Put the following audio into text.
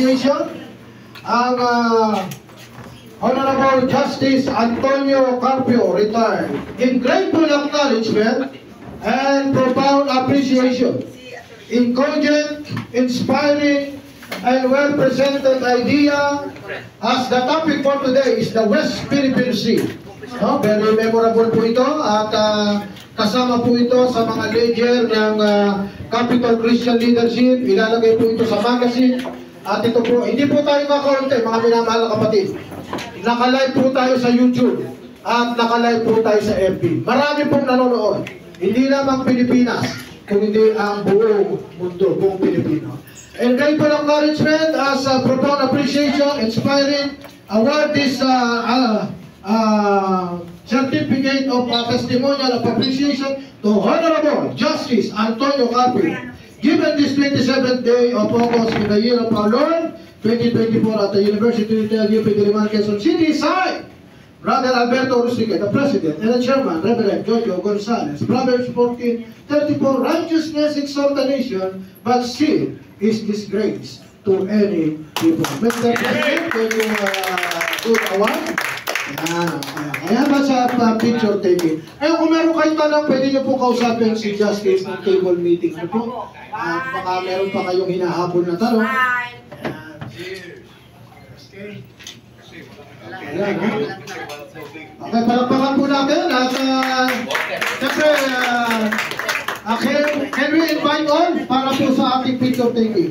appreciation ang Honorable Justice Antonio Carpio, retired, in grateful acknowledgement and profound appreciation in cogent, inspiring, and well-presented idea as the topic for today is the West Philippine Sea. Very memorable po ito at kasama po ito sa mga ledger ng Capital Christian Leadership. Ilalagay po ito sa magazine. At ito po, hindi po tayo kakaunti, mga minamahal na kapatid. Naka-live po tayo sa YouTube at naka-live po tayo sa FB. Marami pong nanonood. Hindi lamang Pilipinas, kundi ang buong mundo, buong Pilipino. And grateful encouragement as a profound appreciation, inspiring, award this certificate of testimonial of appreciation to Honorable Justice Antonio Carpio, given this 27th day of August in the year of our Lord, 2024 at the University of UP Diliman, Quezon City, signed Brother Alberto Rustica, the President, and the Chairman, Reverend Jojo Gonzalez. Proverbs 14:34, righteousness exalt the nation, but sin is disgrace to any people. Mr. President, can you do the award? Ayan ba sa picture taking? Ayun, kung meron kayong tanong, pwede nyo po kausapin si Justice ng table meeting. Ano po? Baka meron pa kayong hinahabol na tanong. Ayan, okay, palakpakan po natin. At siyempre, can we invite all para po sa ating picture taking?